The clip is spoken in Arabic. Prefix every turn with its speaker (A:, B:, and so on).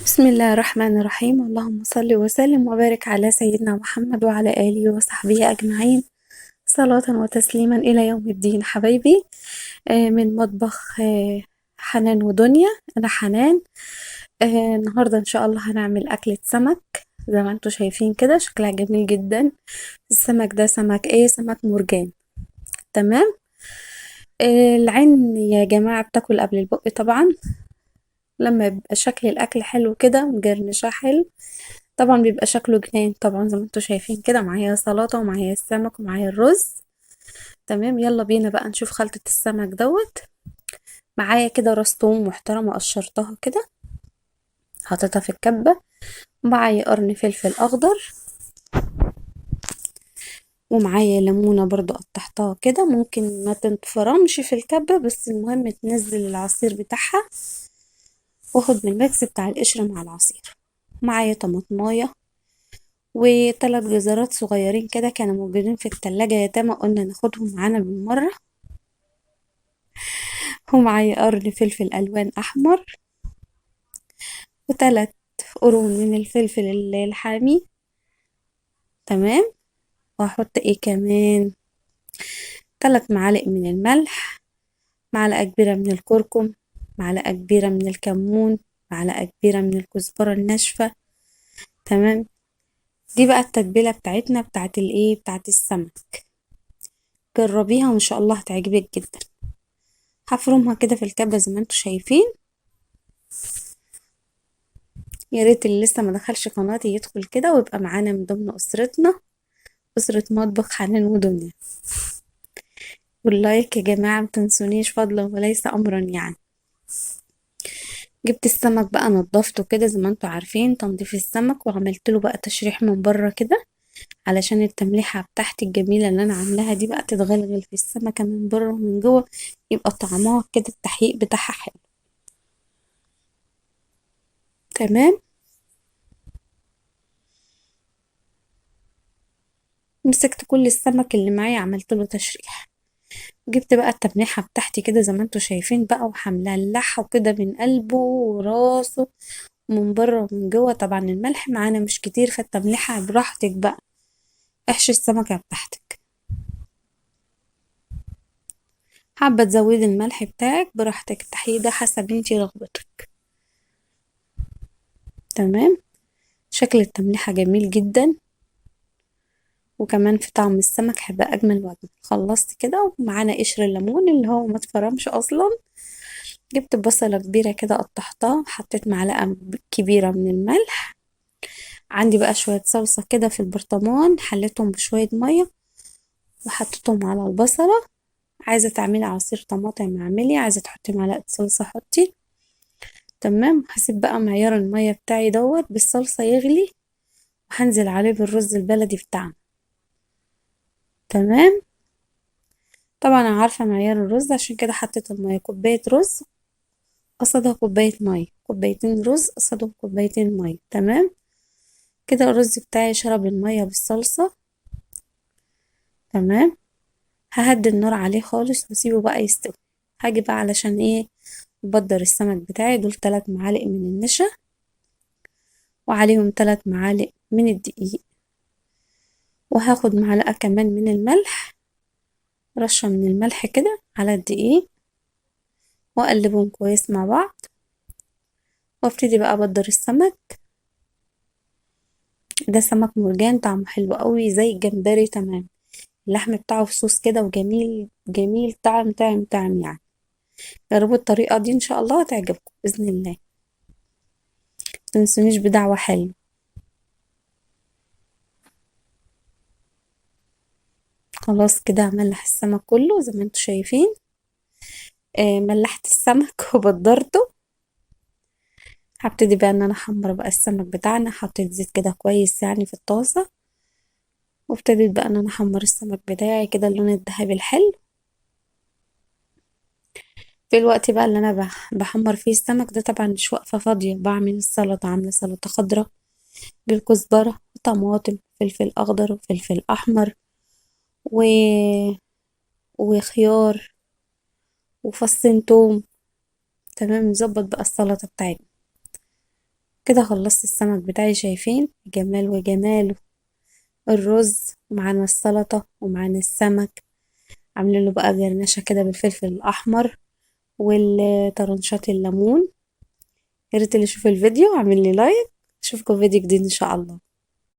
A: بسم الله الرحمن الرحيم. اللهم صل وسلم وبارك على سيدنا محمد وعلى آله وصحبه أجمعين، صلاة وتسليما إلى يوم الدين. حبايبي، من مطبخ حنان ودنيا. أنا حنان. النهاردة إن شاء الله هنعمل أكلة سمك زي ما انتوا شايفين كده، شكلها جميل جدا. السمك ده سمك ايه؟ سمك مرجان. تمام. العين يا جماعة بتاكل قبل البق طبعا. لما يبقى شكل الأكل حلو كده ومجرنشاه حلو، طبعا بيبقى شكله جنان. طبعا زي ما انتوا شايفين كده، معايا سلطة ومعايا السمك ومعايا الرز. تمام، يلا بينا بقى نشوف خلطة السمك دوت. معايا كده راس توم محترمة قشرتها كده، حطيتها في الكبة. ومعايا قرن فلفل أخضر، ومعايا ليمونة برضو قطعتها كده، ممكن ما تنفرمش في الكبة بس المهم تنزل العصير بتاعها، واخد من الميكس بتاع القشر مع العصير. معايا طماطماية وثلاث جزرات صغيرين كده كانوا موجودين في التلاجة يتامى، قلنا ناخدهم معانا بالمرة. ومعايا قرن فلفل ألوان أحمر، وثلاث قرون من الفلفل الحامي. تمام. وهحط ايه كمان؟ 3 معالق من الملح، معلقة كبيرة من الكركم، معلقة كبيرة من الكمون، معلقة كبيرة من الكزبرة الناشفة. تمام. دي بقى التتبيلة بتاعتنا بتاعت الايه، بتاعت السمك. جربيها وان شاء الله هتعجبك جدا. هفرمها كده في الكبة زي ما انتوا شايفين. يا ريت اللي لسه ما دخلش قناتي يدخل كده ويبقى معانا من ضمن أسرتنا، أسرة مطبخ حنان ودنيا. واللايك يا جماعة متنسونيش، فضلا وليس أمرا يعني. جبت السمك بقى نضفته كده زي ما انتوا عارفين تنظيف السمك، وعملت له بقى تشريح من بره كده علشان التمليحة بتاعتي الجميلة اللي انا عاملاها دي بقى تتغلغل في السمكة من بره ومن جوه، يبقى طعمها كده التحقيق بتاعها حلو. تمام. مسكت كل السمك اللي معايا عملت له تشريح. جبت بقى التمليحة بتاعتي كده زي ما انتوا شايفين بقى، وحملها كده من قلبه وراسه ومن بره ومن جوه. طبعا الملح معانا مش كتير، فالتمليحة براحتك بقى، احشي السمكة بتاعتك. حابة تزودي الملح بتاعك براحتك، التحلية ده حسب انتي رغبتك. تمام. شكل التمليحة جميل جدا، وكمان في طعم السمك هيبقى اجمل واجمل. خلصت كده ومعانا قشر الليمون اللي هو ما اتفرمش اصلا. جبت بصلة كبيرة كده قطعتها، حطيت معلقة كبيرة من الملح. عندي بقى شوية صلصة كده في البرطمان، حليتهم بشوية مية وحطيتهم على البصلة. عايزة تعملي عصير طماطم اعملي، عايزة تحطي معلقة صلصة حطي. تمام. هسيب بقى معيار المية بتاعي دوت بالصلصة يغلي، وهنزل عليه بالرز البلدي بتاعنا. تمام. طبعا انا عارفة معيار الرز، عشان كده حطيت المية كوباية رز قصادها كوباية مية، كوبايتين رز قصادهم كوبايتين مية. تمام. كده الرز بتاعي شرب المية بالصلصة. تمام. ههدي النار عليه خالص واسيبه بقى يستوي. هاجي بقى علشان ايه؟ بقدر السمك بتاعي دول 3 معالق من النشا، وعليهم 3 معالق من الدقيق، وهاخد معلقة كمان من الملح، رشة من الملح كده على الدقيق، واقلبهم كويس مع بعض. وابتدي بقى ابدر السمك. ده سمك مرجان طعمه حلو قوي زي الجمبري. تمام. اللحم بتاعه في صوص كده وجميل جميل، طعم طعم طعم يعني. جربوا الطريقة دي ان شاء الله هتعجبكم بإذن الله. متنسونيش بدعوة حلوة. خلاص كده هملح السمك كله زي ما انتوا شايفين. ملحت السمك وبدرته. هبتدي بقى ان انا احمر بقى السمك بتاعنا، حطيت زيت كده كويس يعني في الطاسة، وابتديت بقى ان انا احمر السمك بتاعي كده اللون الذهبي الحلو. في الوقت بقى اللي انا بحمر فيه السمك ده، طبعا مش واقفة فاضية، بعمل السلطة. عاملة سلطة خضراء بالكزبرة وطماطم فلفل اخضر وفلفل احمر و... وخيار وفصين توم. تمام. نظبط بقى السلطة بتاعتنا. كده خلصت السمك بتاعي، شايفين جمال وجماله. الرز ومعانا السلطة ومعانا السمك، عاملين له بقى جرنشة كده بالفلفل الأحمر والطرنشات الليمون. يا ريت اللي يشوف الفيديو عامل لي لايك. اشوفكم في فيديو جديد ان شاء الله.